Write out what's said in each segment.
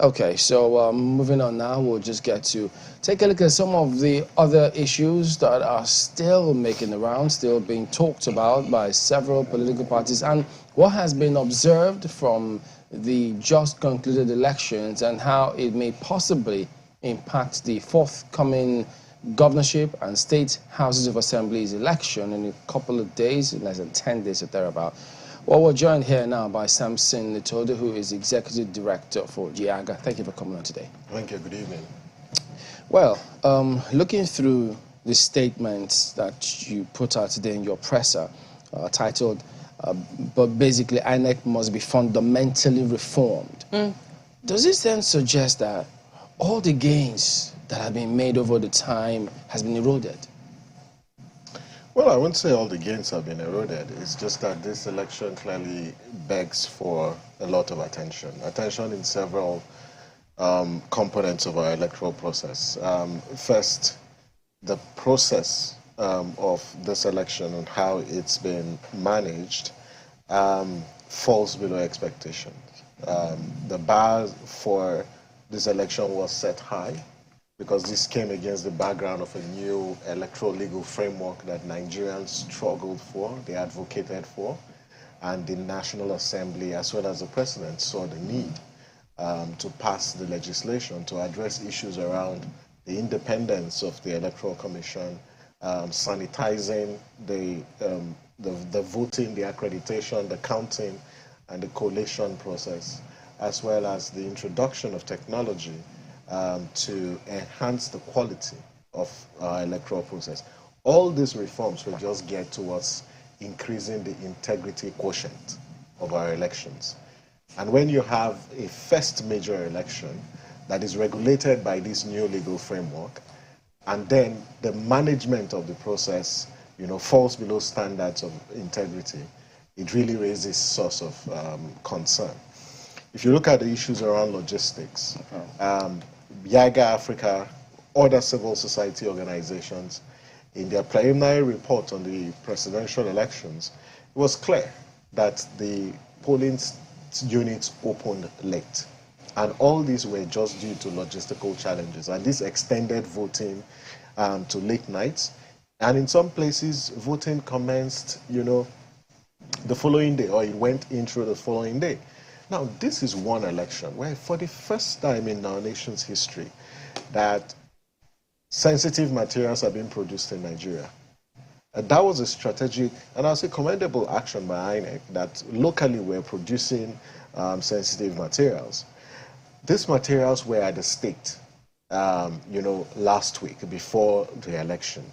Okay, so moving on now, we'll just get to take a look at some of the other issues that are still making the round, still being talked about by several political parties, and what has been observed from the just concluded elections and how it may possibly impact the forthcoming governorship and state houses of assemblies election in a couple of days, less than 10 days or thereabout. Well, we're joined here now by Samson Nitodo, who is Executive Director for GIAGA. Thank you for coming on today. Thank you. Good evening. Well, looking through the statements that you put out today in your presser, titled, but basically INEC must be fundamentally reformed. Does this then suggest that all the gains that have been made over the time has been eroded? Well, I wouldn't say all the gains have been eroded. It's just that this election clearly begs for a lot of attention. Attention in several components of our electoral process. First, the process of this election and how it's been managed falls below expectations. The bar for this election was set high, because this came against the background of a new electoral legal framework that Nigerians struggled for, they advocated for, and the National Assembly, as well as the President, saw the need to pass the legislation to address issues around the independence of the Electoral Commission, sanitizing the voting, the accreditation, the counting, and the collation process, as well as the introduction of technology to enhance the quality of our electoral process. All these reforms will just get towards increasing the integrity quotient of our elections. And when you have a first major election that is regulated by this new legal framework, and then the management of the process, falls below standards of integrity, it really raises source of concern. If you look at the issues around logistics, GIAGA Africa, other civil society organizations, in their preliminary report on the presidential elections, it was clear that the polling units opened late. And all these were just due to logistical challenges. And this extended voting to late nights. And in some places, voting commenced, the following day, or it went in through the following day. Now, this is one election where, for the first time in our nation's history, that sensitive materials are being produced in Nigeria. That was a strategic, and I'll say commendable action by INEC, that locally we're producing sensitive materials. These materials were at the state, last week before the election.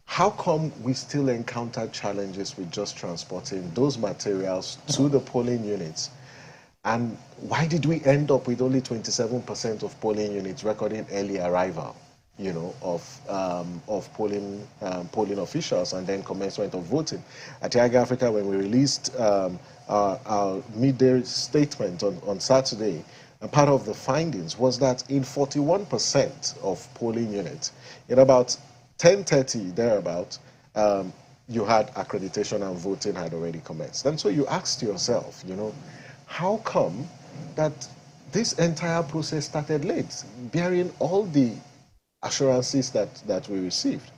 How come we still encounter challenges with just transporting those materials to the polling units? And why did we end up with only 27% of polling units recording early arrival, of polling officials, and then commencement of voting? At GIAGA Africa, when we released our midday statement on Saturday, and part of the findings was that in 41% of polling units, in about 10:30 thereabout, you had accreditation and voting had already commenced. And so you asked yourself, how come that this entire process started late, bearing all the assurances that we received?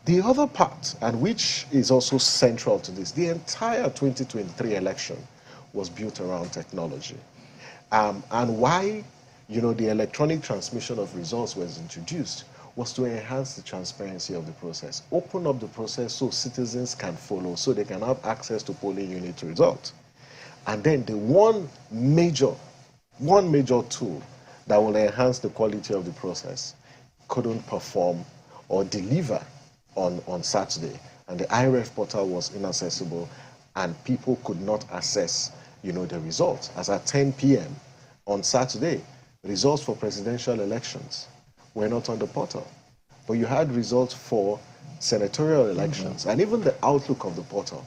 The other part, and which is also central to this, the entire 2023 election was built around technology. And why, the electronic transmission of results was introduced was to enhance the transparency of the process, open up the process so citizens can follow, so they can have access to polling unit results. And then the one major tool that will enhance the quality of the process couldn't perform or deliver on Saturday. And the IRF portal was inaccessible, and people could not access, the results. As at 10 p.m. on Saturday, results for presidential elections were not on the portal. But you had results for senatorial elections and even the outlook of the portal.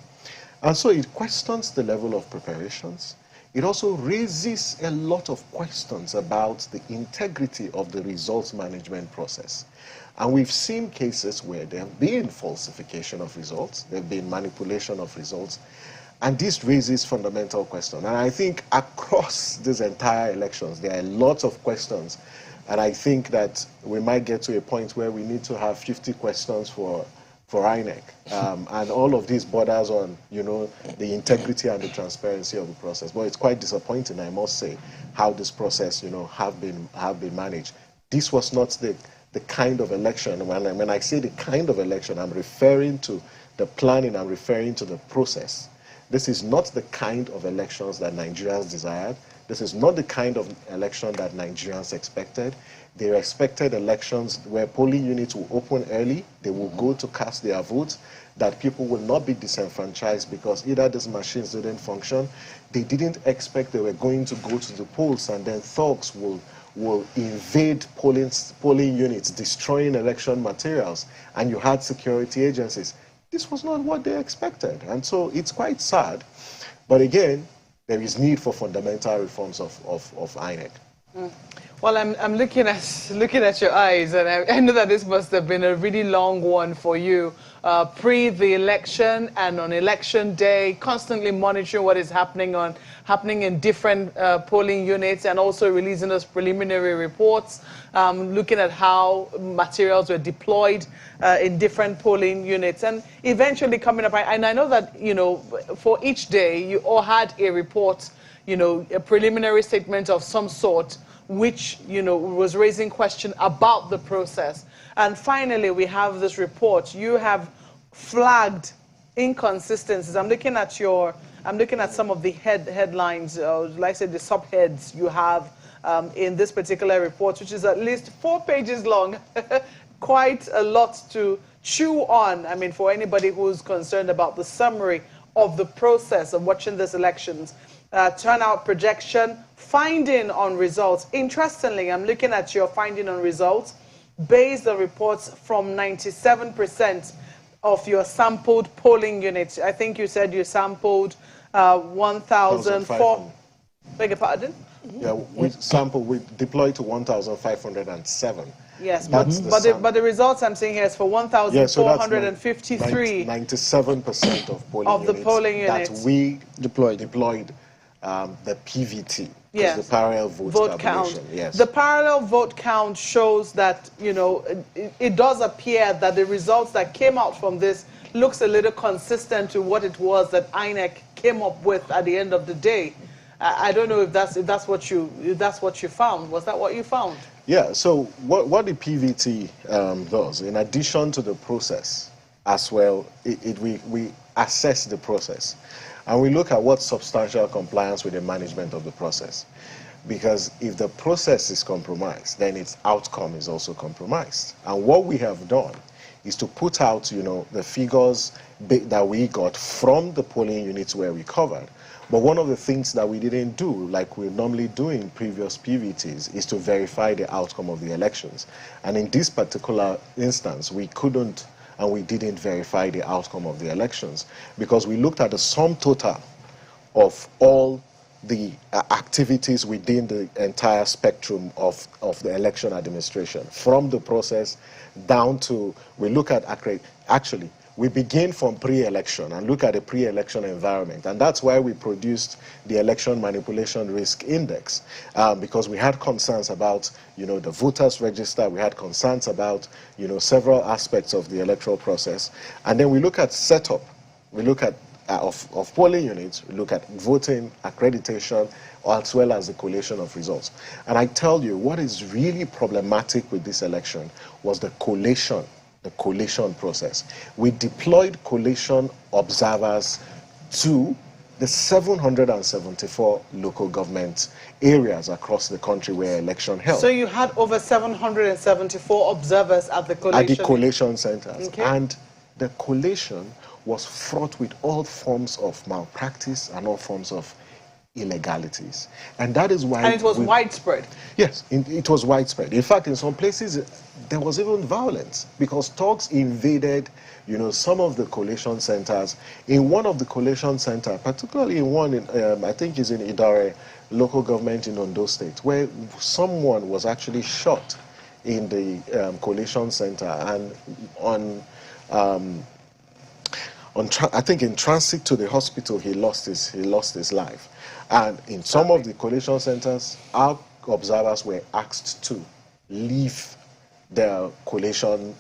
And so it questions the level of preparations. It also raises a lot of questions about the integrity of the results management process. And we've seen cases where there have been falsification of results, there have been manipulation of results, And this raises fundamental questions. And I think across these entire elections, there are lots of questions. And I think that we might get to a point where we need to have 50 questions for INEC. And all of this borders on, the integrity and the transparency of the process. But it's quite disappointing, I must say, how this process, have been managed. This was not the kind of election. When I say the kind of election, I'm referring to the planning, I'm referring to the process. This is not the kind of elections that Nigerians desired. This is not the kind of election that Nigerians expected. They expected elections where polling units will open early, they will go to cast their votes, that people will not be disenfranchised because either these machines didn't function. They didn't expect they were going to go to the polls and then thugs will invade polling units, destroying election materials, and you had security agencies. This was not what they expected, and so it's quite sad. But again, there is need for fundamental reforms of INEC. Well, I'm looking at your eyes, and I know that this must have been a really long one for you. Pre the election and on election day, constantly monitoring what is happening in different polling units, and also releasing those preliminary reports, looking at how materials were deployed in different polling units, and eventually coming up. And I know that for each day you all had a report, a preliminary statement of some sort, which was raising question about the process. And finally, we have this report. You have flagged inconsistencies. I'm looking at some of the headlines, like I said, the subheads you have in this particular report, which is at least 4 pages long. Quite a lot to chew on. I mean, for anybody who's concerned about the summary of the process of watching these elections. Turnout projection, finding on results. Interestingly, I'm looking at your finding on results based on reports from 97% of your sampled polling units. I think you said you sampled 1,004. Beg your pardon? Yeah, we deployed to 1,507. Yes, but the results I'm seeing here is for 1,453. 97% of polling units that we deployed the PVT, yes, the parallel vote count. Yes. The parallel vote count shows that it does appear that the results that came out from this looks a little consistent to what it was that INEC came up with at the end of the day. I don't know if that's what you found. Was that what you found? Yeah. So what the PVT does, in addition to the process as well, we assess the process. And we look at what substantial compliance with the management of the process. Because if the process is compromised, then its outcome is also compromised. And what we have done is to put out, the figures that we got from the polling units where we covered. But one of the things that we didn't do, like we normally do in previous PVTs, is to verify the outcome of the elections. And in this particular instance, we couldn't and we didn't verify the outcome of the elections because we looked at the sum total of all the activities within the entire spectrum of the election administration, from the process down to, we look at, actually, we begin from pre-election and look at the pre-election environment. And that's why we produced the Election Manipulation Risk Index, because we had concerns about, the voters register, we had concerns about, several aspects of the electoral process. And then we look at setup, we look at of polling units, we look at voting, accreditation, as well as the collation of results. And I tell you, what is really problematic with this election was the collation process. We deployed collation observers to the 774 local government areas across the country where election held. So you had over 774 observers at the collation centers. Okay. And the collation was fraught with all forms of malpractice and all forms of illegalities. And that is why... And it was widespread. Yes, it was widespread. In fact, in some places, there was even violence because thugs invaded, some of the collation centers. In one of the collation centers, particularly in one, I think is in Idare, local government in Ondo State, where someone was actually shot in the collation center. And on I think in transit to the hospital, he lost his life. And in some of the collation centers, our observers were asked to leave the collation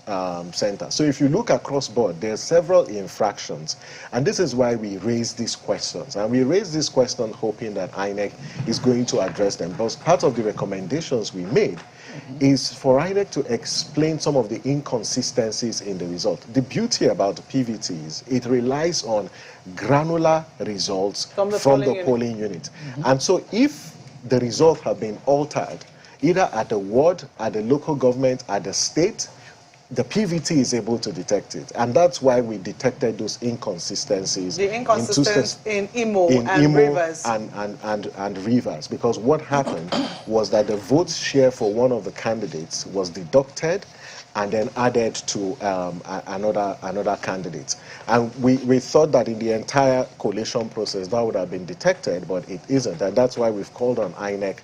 center. So if you look across board, there are several infractions. And this is why we raise these questions. And we raise this question hoping that INEC is going to address them. Because part of the recommendations we made is for INEC to explain some of the inconsistencies in the result. The beauty about PVT is it relies on granular results from the polling unit. And so if the results have been altered, either at the ward, at the local government, at the state, the PVT is able to detect it. And that's why we detected those inconsistencies. The inconsistencies in Imo and Rivers. And Rivers. Because what happened was that the vote share for one of the candidates was deducted and then added to another candidate. And we thought that in the entire collation process that would have been detected, but it isn't. And that's why we've called on INEC,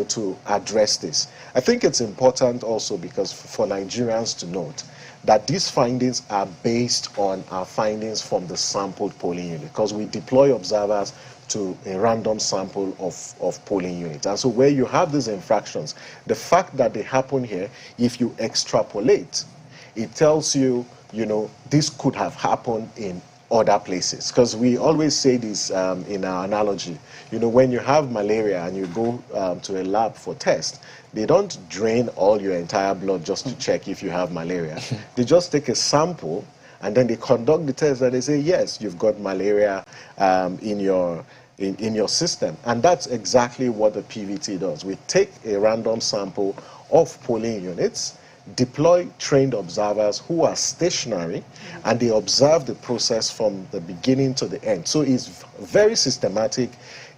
to address this. I think it's important also because for Nigerians to note that these findings are based on our findings from the sampled polling unit, because we deploy observers to a random sample of polling units. And so where you have these infractions, the fact that they happen here, if you extrapolate, it tells you, this could have happened in other places. Because we always say this in our analogy. When you have malaria and you go to a lab for test, they don't drain all your entire blood just to check if you have malaria. They just take a sample and then they conduct the test and they say, yes, you've got malaria in your system. And that's exactly what the PVT does. We take a random sample of polling units, deploy trained observers who are stationary, and they observe the process from the beginning to the end. So it's very systematic.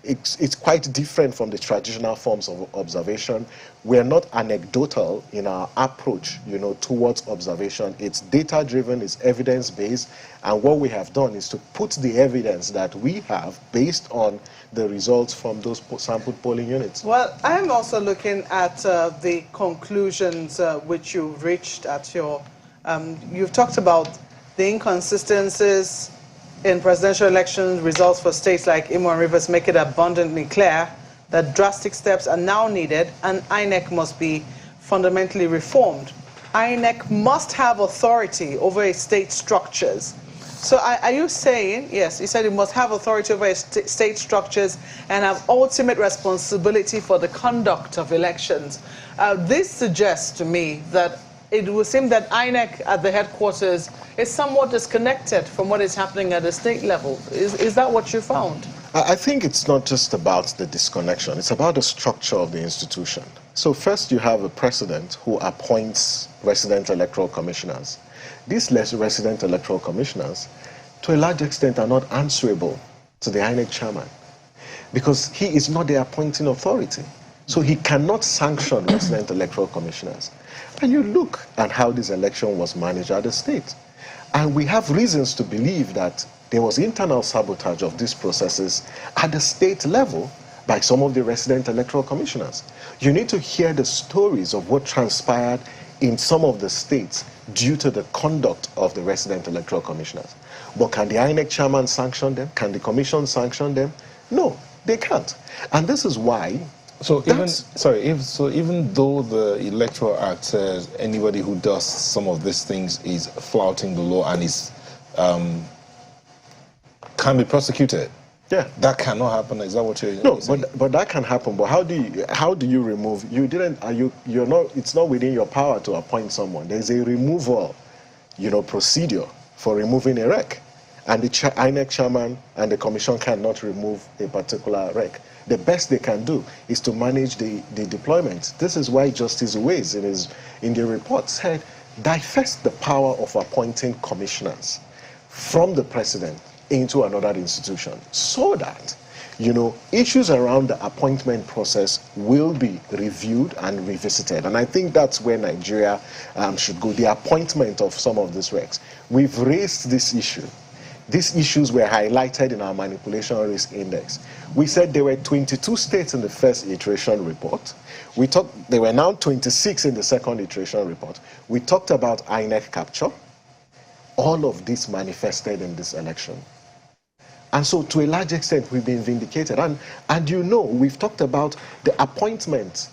It's quite different from the traditional forms of observation. We're not anecdotal in our approach, towards observation. It's data-driven, it's evidence-based, and what we have done is to put the evidence that we have based on the results from those sampled polling units. Well, I'm also looking at the conclusions which you've reached at your... you've talked about the inconsistencies in presidential election results for states like Imo and Rivers make it abundantly clear that drastic steps are now needed and INEC must be fundamentally reformed. INEC must have authority over its state structures. So are you saying, yes, you said it must have authority over its state structures and have ultimate responsibility for the conduct of elections. This suggests to me that it would seem that INEC at the headquarters is somewhat disconnected from what is happening at the state level. Is that what you found? I think it's not just about the disconnection. It's about the structure of the institution. So first you have a president who appoints resident electoral commissioners. These resident electoral commissioners, to a large extent, are not answerable to the INEC chairman because he is not the appointing authority. So he cannot sanction resident electoral commissioners. And you look at how this election was managed at the state. And we have reasons to believe that there was internal sabotage of these processes at the state level by some of the resident electoral commissioners. You need to hear the stories of what transpired in some of the states due to the conduct of the resident electoral commissioners. But can the INEC chairman sanction them? Can the commission sanction them? No, they can't. And this is why... So even though the Electoral Act says anybody who does some of these things is flouting the law and is can be prosecuted. Yeah, that cannot happen. Is that what you're saying? No, but that can happen. But how do you remove? You're not. It's not within your power to appoint someone. There's a removal, procedure for removing a rec, and the INEC chairman and the commission cannot remove a particular rec. The best they can do is to manage the deployment. This is why Justice Uwais in the report said, divest the power of appointing commissioners from the president into another institution so that, issues around the appointment process will be reviewed and revisited. And I think that's where Nigeria should go, the appointment of some of these recs. We've raised this issue. These issues were highlighted in our manipulation risk index. We said there were 22 states in the first iteration report. There were now 26 in the second iteration report. We talked about INEC capture. all of this manifested in this election. And so to a large extent, we've been vindicated. And you know, we've talked about the appointment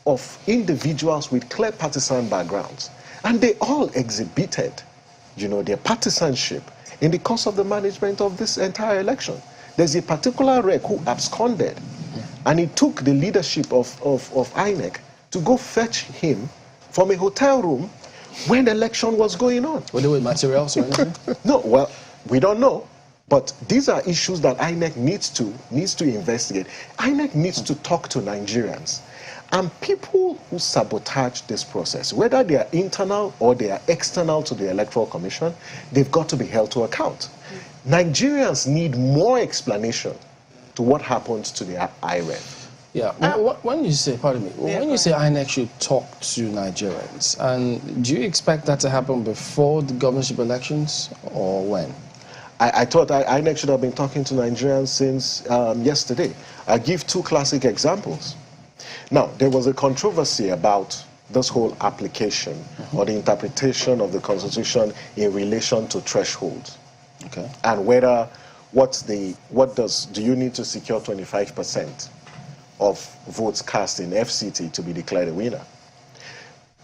of individuals with clear partisan backgrounds. And they all exhibited, you know, their partisanship in the course of the management of this entire election. There's a particular rec who absconded, and it took the leadership of INEC to go fetch him from a hotel room when the election was going on. Were they with materials or anything? No, well, we don't know. But these are issues that INEC needs to investigate. INEC needs to talk to Nigerians. And people who sabotage this process, whether they are internal or they are external to the Electoral Commission, they've got to be held to account. Nigerians need more explanation to what happened to the IREF. Yeah, when you say, pardon me, when you say INEC should talk to Nigerians, and do you expect that to happen before the governorship elections or when? I thought INEC should have been talking to Nigerians since yesterday. I'll give two classic examples. Now, there was a controversy about this whole application or the interpretation of the Constitution in relation to thresholds. Okay. And whether do you need to secure 25% of votes cast in FCT to be declared a winner?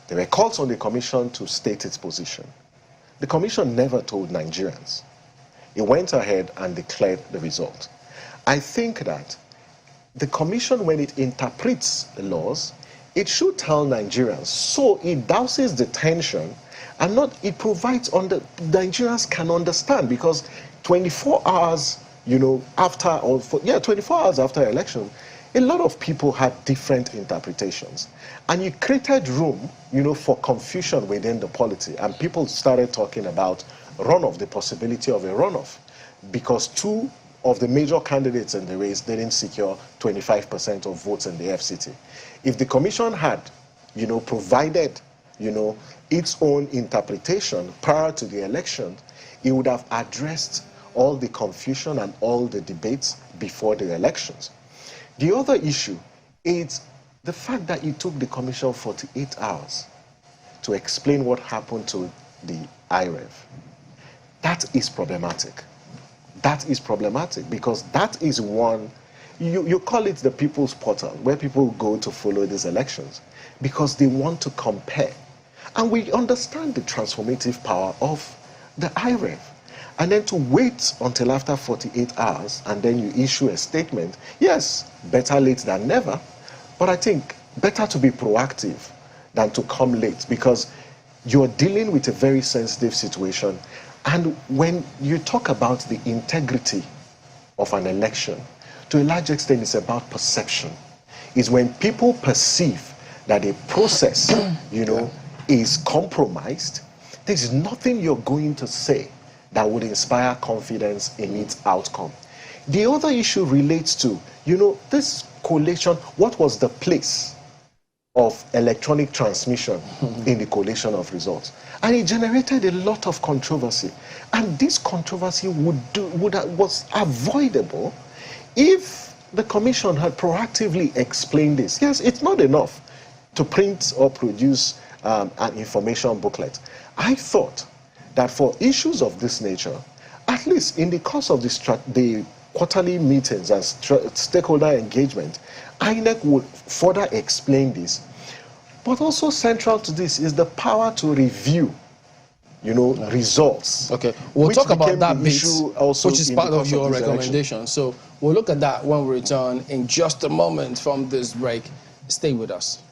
There were calls on the Commission to state its position. The Commission never told Nigerians. It went ahead and declared the result. I think that the Commission, when it interprets the laws, it should tell Nigerians, so it douses the tension and it provides Nigerians can understand, because 24 hours, you know, 24 hours after election, a lot of people had different interpretations. And you created room, you know, for confusion within the polity, and people started talking about runoff, the possibility of a runoff, because two of the major candidates in the race didn't secure 25% of votes in the FCT. If the Commission had, you know, provided, you know, its own interpretation prior to the election, it would have addressed all the confusion and all the debates before the elections. The other issue is the fact that it took the Commission 48 hours to explain what happened to the IREF. That is problematic. That is problematic because that is one, you call it the people's portal, where people go to follow these elections because they want to compare. And we understand the transformative power of the IREF. And then to wait until after 48 hours and then you issue a statement, yes, better late than never, but I think better to be proactive than to come late, because you're dealing with a very sensitive situation. And when you talk about the integrity of an election, to a large extent it's about perception. It's when people perceive that a process, you know, is compromised, there's nothing you're going to say that would inspire confidence in its outcome. The other issue relates to, you know, this collation. What was the place of electronic transmission in the collation of results? And it generated a lot of controversy. And this controversy was avoidable if the Commission had proactively explained this. Yes, it's not enough to print or produce an information booklet. I thought that for issues of this nature, at least in the course of the quarterly meetings and stakeholder engagement, INEC would further explain this. But also central to this is the power to review, you know, results. Okay, we'll talk about that bit, which is part of your recommendation. So we'll look at that when we return in just a moment from this break. Stay with us.